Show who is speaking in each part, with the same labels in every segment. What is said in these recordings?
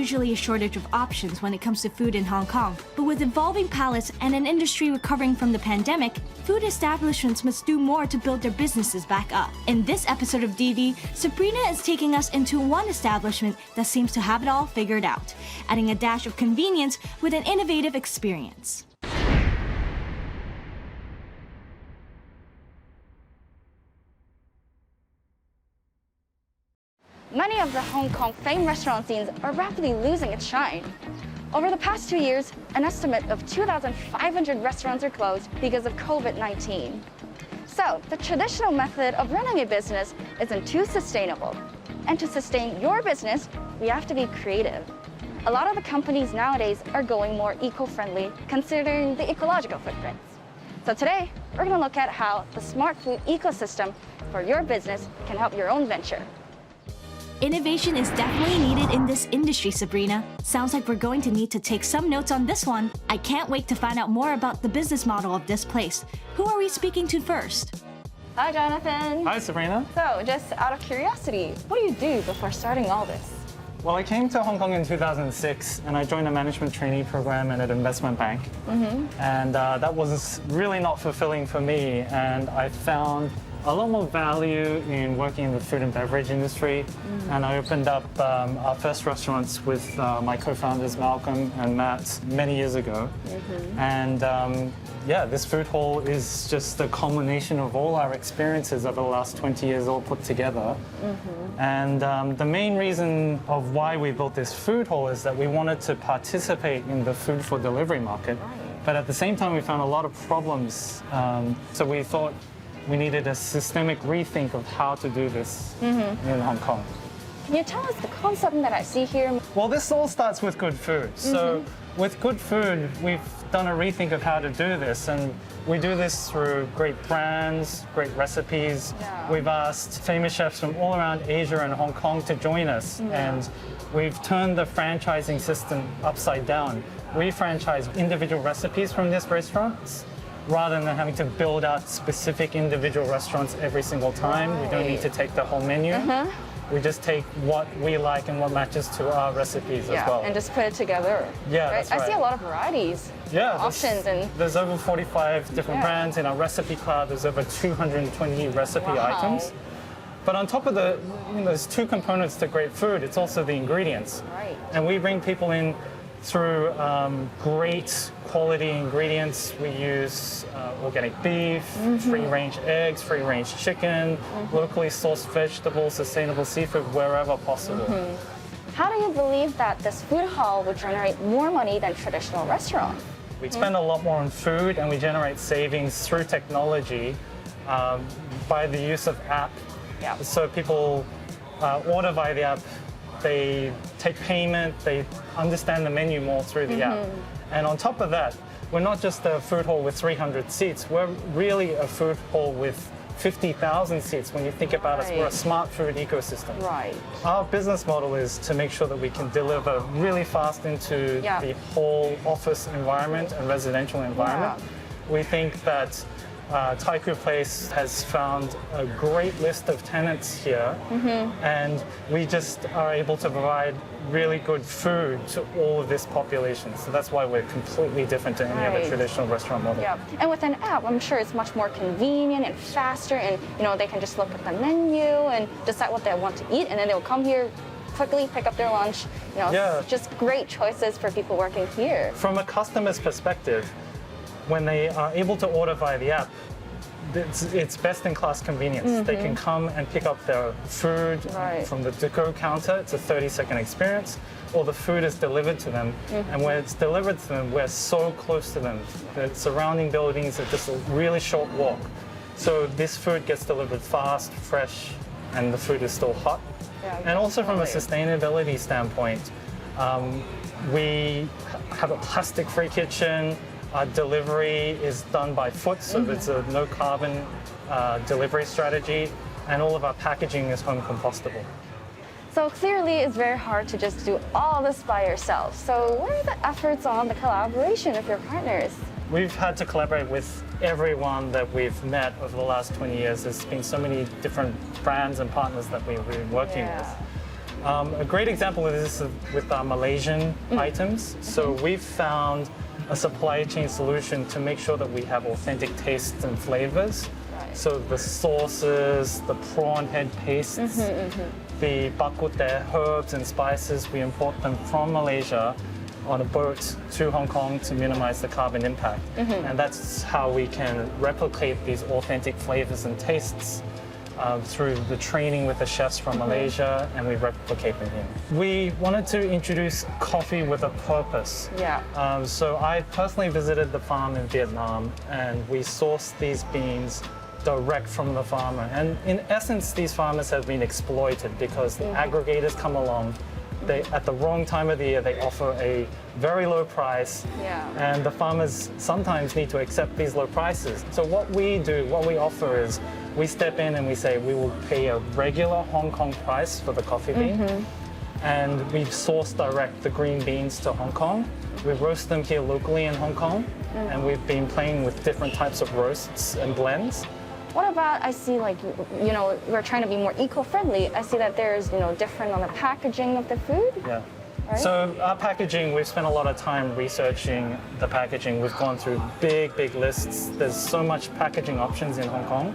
Speaker 1: usually a shortage of options when it comes to food in Hong Kong, but with evolving palates and an industry recovering from the pandemic, food establishments must do more to build their businesses back up. In this episode of DD, Sabrina is taking us into one establishment that seems to have it all figured out, adding a dash of convenience with an innovative experience.
Speaker 2: Many of the Hong Kong famed restaurant scenes are rapidly losing its shine. Over the past 2 years, an estimate of 2,500 restaurants are closed because of COVID-19. So, the traditional method of running a business isn't too sustainable. And to sustain your business, we have to be creative. A lot of the companies nowadays are going more eco-friendly, considering the ecological footprints. So today, we're going to look at how the smart food ecosystem for your business can help your own venture.
Speaker 1: Innovation is definitely needed in this industry, Sabrina. Sounds like we're going to need to take some notes on this one. I can't wait to find out more about the business model of this place. Who are we speaking to first?
Speaker 2: Hi, Jonathan.
Speaker 3: Hi, Sabrina.
Speaker 2: So, just out of curiosity, what do you do before starting all this?
Speaker 3: Well, I came to Hong Kong in 2006 and I joined a management trainee program at an investment bank. And that was really not fulfilling for me. And I found a lot more value in working in the food and beverage industry. And I opened up our first restaurants with my co-founders Malcolm and Matt many years ago. And yeah, this food hall is just a culmination of all our experiences over the last 20 years all put together. And the main reason of why we built this food hall is that we wanted to participate in the food for delivery market. But at the same time, we found a lot of problems. So we thought we needed a systemic rethink of how to do this in Hong Kong.
Speaker 2: Can you tell us the concept that I see here?
Speaker 3: Well, this all starts with good food. So with good food, we've done a rethink of how to do this. And we do this through great brands, great recipes. We've asked famous chefs from all around Asia and Hong Kong to join us. And we've turned the franchising system upside down. We franchise individual recipes from these restaurants, rather than having to build out specific individual restaurants every single time. We don't need to take the whole menu. We just take what we like and what matches to our recipes as well.
Speaker 2: And just put it together.
Speaker 3: Yeah, that's right.
Speaker 2: I see a lot of varieties, options.
Speaker 3: There's over 45 different brands in our recipe cloud. There's over 220 recipe items. But on top of there's two components to great food. It's also the ingredients. And we bring people in through great quality ingredients. We use organic beef, free-range eggs, free-range chicken, locally sourced vegetables, sustainable seafood, wherever possible.
Speaker 2: How do you believe that this food hall would generate more money than traditional restaurants?
Speaker 3: We spend a lot more on food and we generate savings through technology by the use of app. So people order via the app, they take payment, they understand the menu more through the app. And on top of that, we're not just a food hall with 300 seats, we're really a food hall with 50,000 seats. When you think about us, we're a smart food ecosystem. Our business model is to make sure that we can deliver really fast into the whole office environment and residential environment. We think that Taikoo Place has found a great list of tenants here, and we just are able to provide really good food to all of this population. So that's why we're completely different to any other traditional restaurant model.
Speaker 2: And with an app, I'm sure it's much more convenient and faster, and they can just look at the menu and decide what they want to eat, and then they'll come here, quickly pick up their lunch. Just great choices for people working here.
Speaker 3: From a customer's perspective, when they are able to order via the app, it's best-in-class convenience. They can come and pick up their food from the to-go counter. It's a 30-second experience. Or the food is delivered to them. And when it's delivered to them, we're so close to them. The surrounding buildings are just a really short walk. So this food gets delivered fast, fresh, and the food is still hot. And also from a sustainability standpoint, we have a plastic-free kitchen. Our delivery is done by foot, so it's a no carbon delivery strategy, and all of our packaging is home compostable.
Speaker 2: So clearly it's very hard to just do all this by yourself. So what are the efforts on the collaboration of your partners?
Speaker 3: We've had to collaborate with everyone that we've met over the last 20 years. There's been so many different brands and partners that we've been working with. A great example of this is with our Malaysian items. So we've found a supply chain solution to make sure that we have authentic tastes and flavors.
Speaker 2: Right.
Speaker 3: So the sauces, the prawn head pastes, the bak kut teh herbs and spices, we import them from Malaysia on a boat to Hong Kong to minimize the carbon impact. And that's how we can replicate these authentic flavors and tastes through the training with the chefs from Malaysia, and we replicate them here. We wanted to introduce coffee with a purpose.
Speaker 2: Yeah.
Speaker 3: So I personally visited the farm in Vietnam, and we sourced these beans direct from the farmer. And in essence, these farmers have been exploited because the aggregators come along. They, at the wrong time of the year, they offer a very low price, and the farmers sometimes need to accept these low prices. So what we do, what we offer is we step in and we say we will pay a regular Hong Kong price for the coffee bean, and we source direct the green beans to Hong Kong. We roast them here locally in Hong Kong, and we've been playing with different types of roasts and blends.
Speaker 2: What about, I see like, you know, we're trying to be more eco-friendly. I see that there's, you know, different on the packaging of the food.
Speaker 3: Yeah.
Speaker 2: Right?
Speaker 3: So our packaging, we've spent a lot of time researching the packaging. We've gone through big lists. There's so much packaging options in Hong Kong.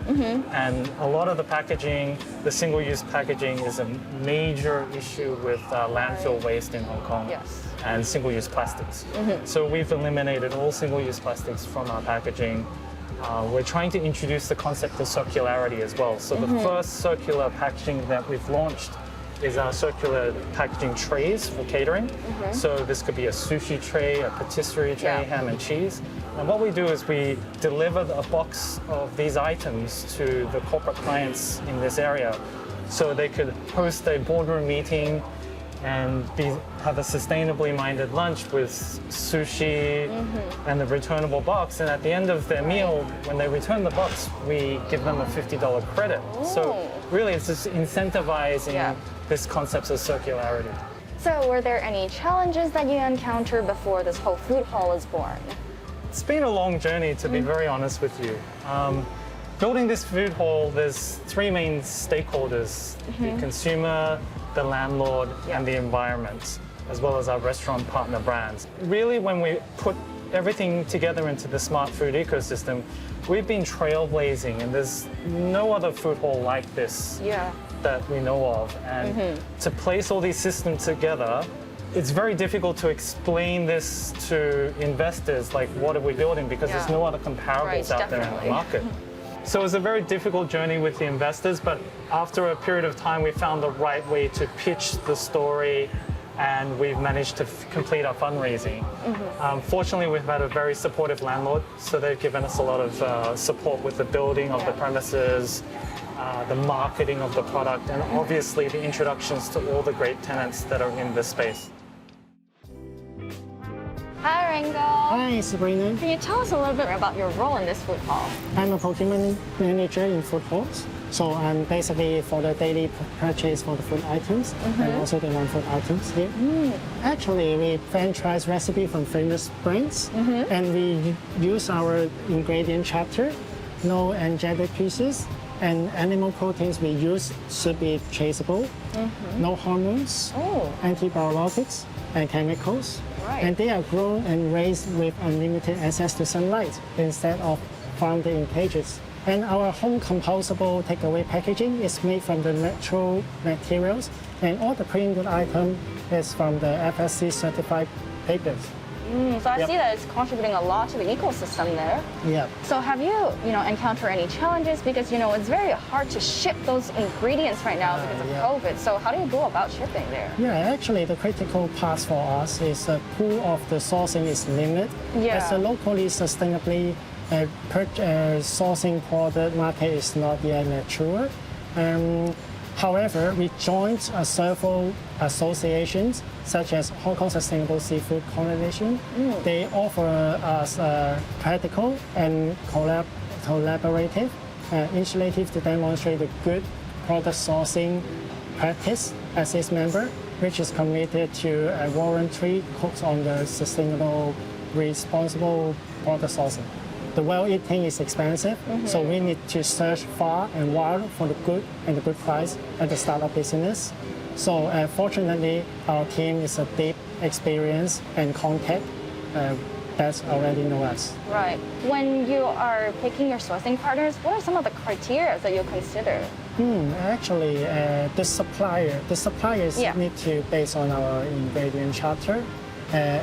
Speaker 3: And a lot of the packaging, the single-use packaging is a major issue with landfill waste in Hong Kong.
Speaker 2: Yes.
Speaker 3: And single-use plastics. So we've eliminated all single-use plastics from our packaging. We're trying to introduce the concept of circularity as well. So the first circular packaging that we've launched is our circular packaging trays for catering. So this could be a sushi tray, a patisserie tray, ham and cheese. And what we do is we deliver a box of these items to the corporate clients in this area so they could host a boardroom meeting and have a sustainably minded lunch with sushi and the returnable box. And at the end of their meal, when they return the box, we give them a $50 credit. So really, it's just incentivizing this concept of circularity.
Speaker 2: So were there any challenges that you encountered before this whole food hall was born?
Speaker 3: It's been a long journey, to be very honest with you. Building this food hall, there's three main stakeholders: the consumer, the landlord, and the environment, as well as our restaurant partner brands. Really, when we put everything together into the smart food ecosystem, we've been trailblazing, and there's no other food hall like this that we know of. And to place all these systems together, it's very difficult to explain this to investors, like what are we building, because there's no other comparables out there in the market. So it was a very difficult journey with the investors, but after a period of time, we found the right way to pitch the story, and we've managed to complete our fundraising. Fortunately, we've had a very supportive landlord, so they've given us a lot of support with the building of the premises, the marketing of the product, and obviously the introductions to all the great tenants that are in this space.
Speaker 2: Hi, Ringo.
Speaker 4: Hi, Sabrina.
Speaker 2: Can you tell us a little bit about your role in this food hall?
Speaker 4: I'm a procurement manager in food halls. So I'm basically for the daily purchase for the food items and also the non-food items here. Actually, we franchise recipe from famous brands and we use our ingredient chapter, no energetic pieces, and animal proteins we use should be traceable, no hormones, antibiotics, and chemicals. And they are grown and raised with unlimited access to sunlight instead of found in cages. And our home compostable takeaway packaging is made from the natural materials, and all the printed item is from the FSC certified papers.
Speaker 2: So I see that it's contributing a lot to the ecosystem there.
Speaker 4: Yeah.
Speaker 2: So have you, encountered any challenges? Because, it's very hard to ship those ingredients right now because of COVID. So how do you go about shipping there?
Speaker 4: Yeah, actually the critical part for us is the pool of the sourcing is limited. As a locally sustainably sourcing product market is not yet mature. However, we joined several associations such as Hong Kong Sustainable Seafood Coalition. They offer us practical and collaborative initiative to demonstrate the good product sourcing practice as its member, which is committed to a voluntary focus on the sustainable, responsible product sourcing. The well-eating is expensive, so we need to search far and wide for the good and the good price at the startup business. So fortunately, our team is a deep experience and contact that already know us.
Speaker 2: Right. When you are picking your sourcing partners, what are some of the criteria that you consider?
Speaker 4: Actually, the suppliers
Speaker 2: Yeah.
Speaker 4: need to base on our ingredient charter.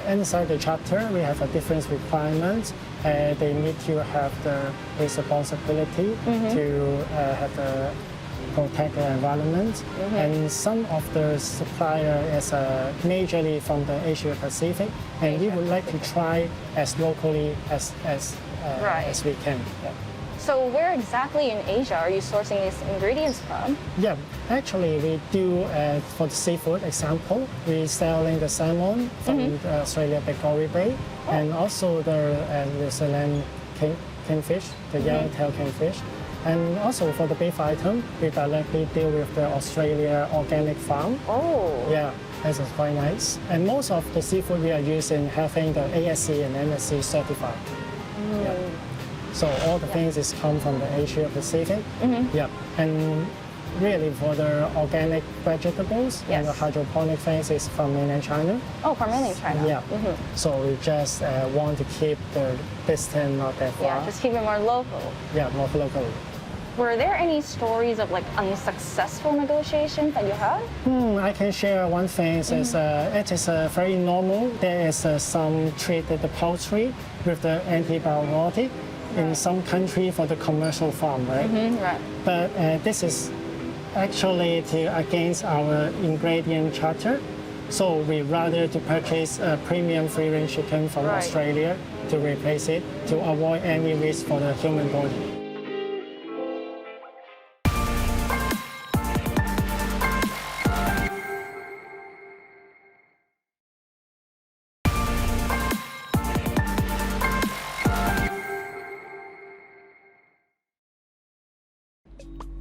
Speaker 4: Inside the charter, we have a different requirement. They need to have the responsibility to have the protect the environment. And some of the supplier is majorly from the Asia Pacific, and we would like to try as locally as we can. Yeah.
Speaker 2: So where exactly in Asia are you sourcing these ingredients from?
Speaker 4: Yeah, actually we do for the seafood example, we selling the salmon from the Australia Victoria Bay, and also the New Zealand kingfish, the yellowtail kingfish. And also for the beef item, we directly deal with the Australia organic farm.
Speaker 2: Oh.
Speaker 4: Yeah, this is quite nice. And most of the seafood we are using having the ASC and MSC certified. Yeah. So all the things is come from the Asia Pacific. Yeah. And really for the organic vegetables and the hydroponic things is from mainland China.
Speaker 2: Oh, from mainland China.
Speaker 4: Yeah. So we just want to keep the distance not that far.
Speaker 2: Yeah, just keep it more local.
Speaker 4: Yeah, more local.
Speaker 2: Were there any stories of like unsuccessful negotiations that you had?
Speaker 4: I can share one thing. Is it is very normal. There is some treated the poultry with the antibiotic in some country for the commercial farm, right?
Speaker 2: Right.
Speaker 4: But this is actually against our ingredient charter. So we rather to purchase a premium free-range chicken from Australia to replace it to avoid any risk for the human body.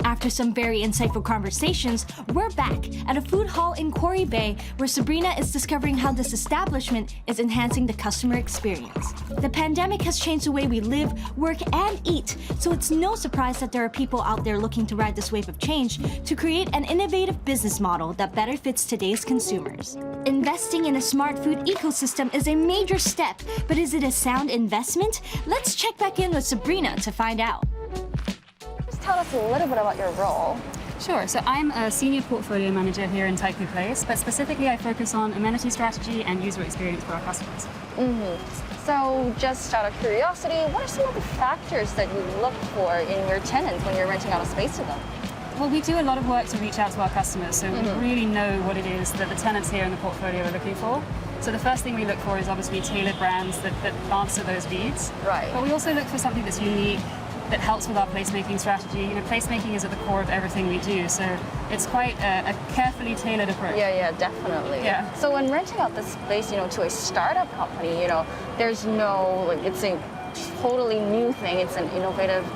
Speaker 1: After some very insightful conversations, we're back at a food hall in Quarry Bay where Sabrina is discovering how this establishment is enhancing the customer experience. The pandemic has changed the way we live, work, and eat, so it's no surprise that there are people out there looking to ride this wave of change to create an innovative business model that better fits today's consumers. Investing in a smart food ecosystem is a major step, but is it a sound investment? Let's check back in with Sabrina to find out.
Speaker 2: Tell us a little bit about your role.
Speaker 5: Sure, so I'm a senior portfolio manager here in Taikoo Place, but specifically I focus on amenity strategy and user experience for our customers.
Speaker 2: So just out of curiosity, what are some of the factors that you look for in your tenants when you're renting out a space to them?
Speaker 5: Well, we do a lot of work to reach out to our customers, so we really know what it is that the tenants here in the portfolio are looking for. So the first thing we look for is obviously tailored brands that answer those needs.
Speaker 2: Right.
Speaker 5: But we also look for something that's unique, that helps with our placemaking strategy. You know, placemaking is at the core of everything we do, so it's quite a carefully tailored approach.
Speaker 2: Yeah, definitely.
Speaker 5: Yeah.
Speaker 2: So when renting out this space, to a startup company, there's no, it's a totally new thing. It's an innovative,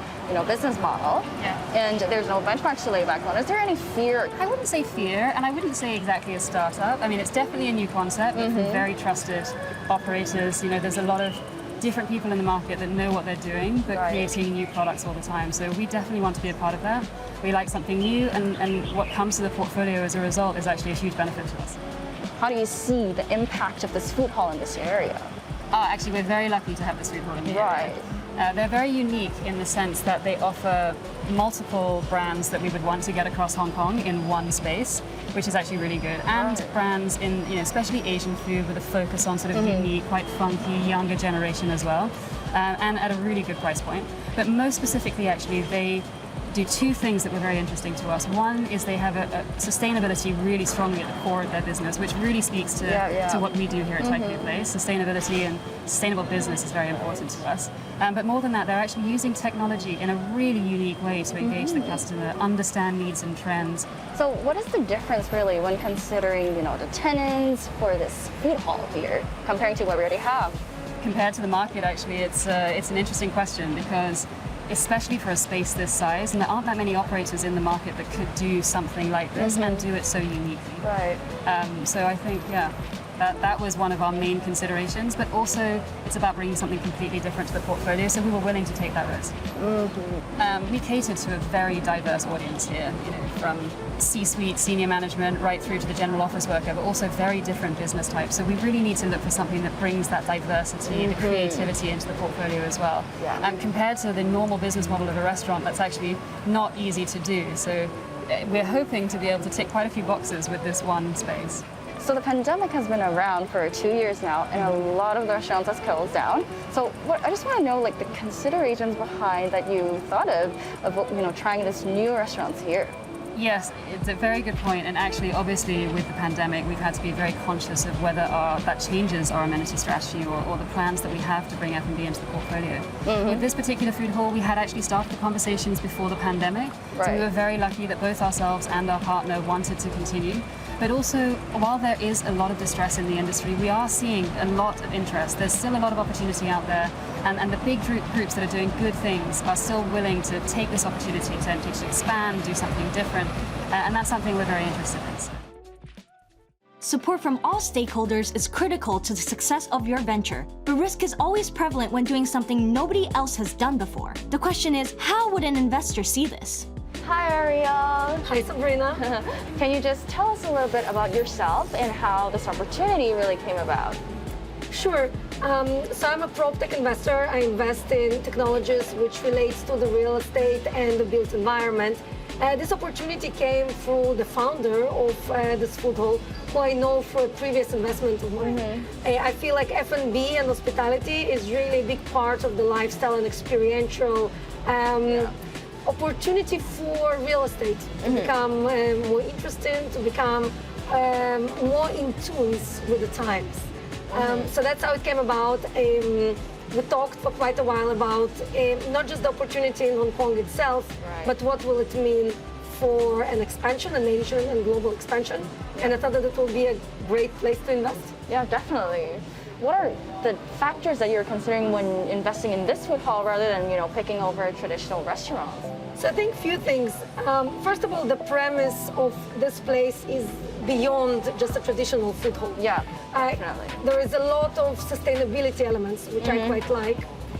Speaker 2: business model.
Speaker 5: Yeah.
Speaker 2: And there's no benchmarks to lay back on. Is there any fear?
Speaker 5: I wouldn't say fear, and I wouldn't say exactly a startup. I mean, it's definitely a new concept from very trusted operators. There's a lot of different people in the market that know what they're doing, but creating new products all the time. So we definitely want to be a part of that. We like something new, and what comes to the portfolio as a result is actually a huge benefit to us.
Speaker 2: How do you see the impact of this food hall in this area?
Speaker 5: Actually, we're very lucky to have this food hall in the area. They're very unique in the sense that they offer multiple brands that we would want to get across Hong Kong in one space, which is actually really good. And brands in, especially Asian food with a focus on sort of unique, quite funky, younger generation as well, and at a really good price point. But most specifically, actually, they do two things that were very interesting to us. One is they have a sustainability really strongly at the core of their business, which really speaks to what we do here at Taikoo Place. Sustainability and sustainable business is very important to us. But more than that, they're actually using technology in a really unique way to engage the customer, understand needs and trends.
Speaker 2: So what is the difference really when considering, the tenants for this food hall here, comparing to what we already have?
Speaker 5: Compared to the market, actually, it's an interesting question because especially for a space this size, and there aren't that many operators in the market that could do something like this and do it so uniquely.
Speaker 2: Right.
Speaker 5: So I think, That was one of our main considerations, but also it's about bringing something completely different to the portfolio, so we were willing to take that risk. We cater to a very diverse audience here, from C-suite, senior management, right through to the general office worker, but also very different business types. So we really need to look for something that brings that diversity, the creativity into the portfolio as well. Compared to the normal business model of a restaurant, that's actually not easy to do. So we're hoping to be able to tick quite a few boxes with this one space.
Speaker 2: So the pandemic has been around for 2 years now, and a lot of the restaurants has closed down. So I just want to know, like, the considerations behind that you thought of trying this new restaurants here.
Speaker 5: Yes, it's a very good point, and actually, obviously, with the pandemic, we've had to be very conscious of whether that changes our amenity strategy or the plans that we have to bring F&B into the portfolio. With this particular food hall, we had actually started the conversations before the pandemic, so we were very lucky that both ourselves and our partner wanted to continue. But also, while there is a lot of distress in the industry, we are seeing a lot of interest. There's still a lot of opportunity out there, and the big groups that are doing good things are still willing to take this opportunity to expand, do something different, and that's something we're very interested in.
Speaker 1: Support from all stakeholders is critical to the success of your venture, but risk is always prevalent when doing something nobody else has done before. The question is, how would an investor see this?
Speaker 2: Hi, Ariel.
Speaker 6: Hi, Sabrina.
Speaker 2: Can you just tell us a little bit about yourself and how this opportunity really came about?
Speaker 6: Sure. So I'm a PropTech investor. I invest in technologies which relates to the real estate and the built environment. This opportunity came through the founder of this food hall, who I know for a previous investment of mine. I feel like F&B and hospitality is really a big part of the lifestyle and experiential opportunity for real estate to become more interesting, to become more in tune with the times. So that's how it came about. We talked for quite a while about not just the opportunity in Hong Kong itself, but what will it mean for an expansion, a nation and global expansion. And I thought that it will be a great place to invest.
Speaker 2: Yeah, definitely. What are the factors that you're considering when investing in this food hall rather than, picking over traditional restaurants?
Speaker 6: So I think a few things. First of all, the premise of this place is beyond just a traditional food hall.
Speaker 2: Yeah, definitely.
Speaker 6: There is a lot of sustainability elements, which I quite like.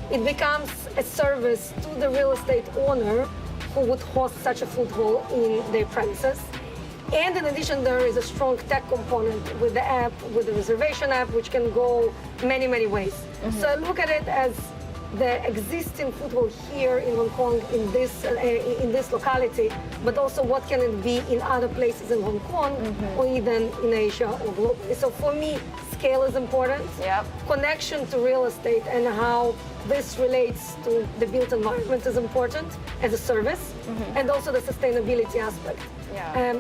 Speaker 6: It becomes a service to the real estate owner who would host such a food hall in their premises. And in addition, there is a strong tech component with the app, with the reservation app, which can go many, many ways. So I look at it as the existing food hall here in Hong Kong, in this locality, but also what can it be in other places in Hong Kong or even in Asia or globally. So for me, scale is important. Connection to real estate and how this relates to the built environment is important as a service, and also the sustainability aspect.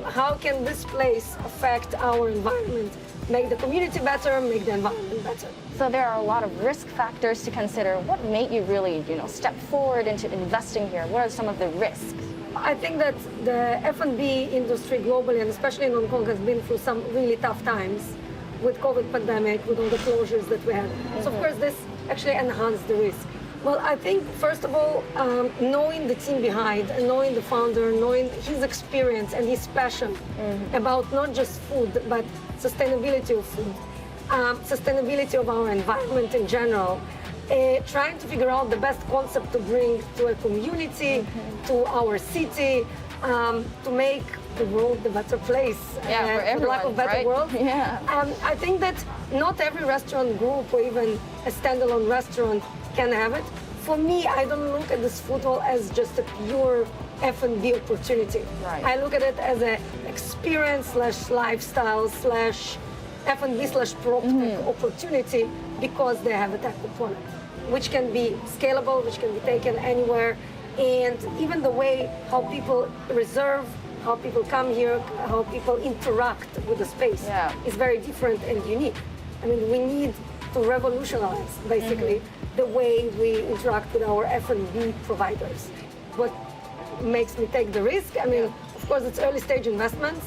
Speaker 6: How can this place affect our environment, make the community better, make the environment better?
Speaker 2: So there are a lot of risk factors to consider. What made you really, step forward into investing here? What are some of the risks?
Speaker 6: I think that the F&B industry globally, and especially in Hong Kong, has been through some really tough times with COVID pandemic, with all the closures that we had. So of course this actually enhanced the risk. Well, I think first of all, knowing the team behind and knowing the founder, knowing his experience and his passion about not just food, but sustainability of food, sustainability of our environment in general, trying to figure out the best concept to bring to a community, to our city, to make the world a better place.
Speaker 2: For everyone,
Speaker 6: for lack of better world. I think that not every restaurant group or even a standalone restaurant can have it. For me, I don't look at this food hall as just a pure F&B opportunity. I look at it as an experience / lifestyle / F&B / PropTech opportunity, because they have a tech component, which can be scalable, which can be taken anywhere. And even the way how people reserve, how people come here, how people interact with the space is very different and unique. I mean, we need to revolutionize, basically, the way we interact with our F&B providers. What makes me take the risk? I mean, of course, it's early stage investments.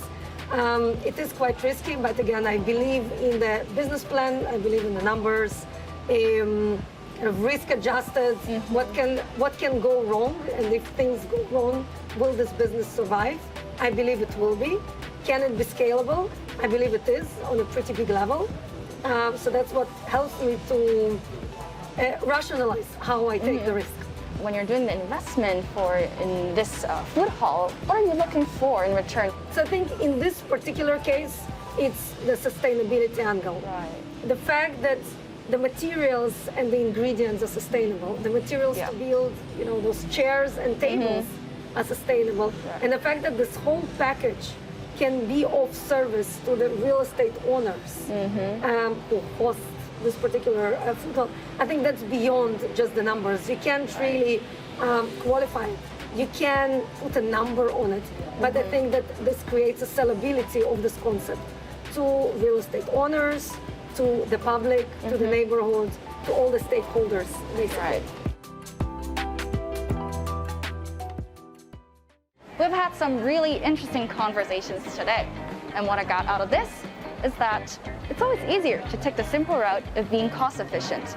Speaker 6: It is quite risky, but again, I believe in the business plan, I believe in the numbers, risk adjusted, what can go wrong, and if things go wrong, will this business survive? I believe it will be. Can it be scalable? I believe it is on a pretty big level. So that's what helps me to rationalize how I take the risk.
Speaker 2: When you're doing the investment in this food hall, what are you looking for in return?
Speaker 6: So I think in this particular case, it's the sustainability angle.
Speaker 2: Right.
Speaker 6: The fact that the materials and the ingredients are sustainable. The materials to build, those chairs and tables are sustainable. Right. And the fact that this whole package can be of service to the real estate owners who host this particular food hall. I think that's beyond just the numbers. You can't really qualify it. You can put a number on it, but I think that this creates a sellability of this concept to real estate owners, to the public, to the neighborhood, to all the stakeholders, basically.
Speaker 2: Right. We've had some really interesting conversations today, and what I got out of this is that it's always easier to take the simple route of being cost efficient.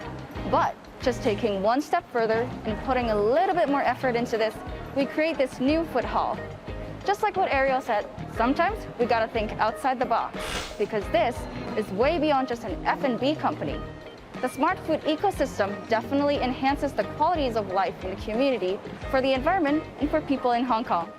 Speaker 2: But just taking one step further and putting a little bit more effort into this, we create this new food hall. Just like what Ariel said, sometimes we gotta think outside the box, because this is way beyond just an F&B company. The smart food ecosystem definitely enhances the qualities of life in the community, for the environment, and for people in Hong Kong.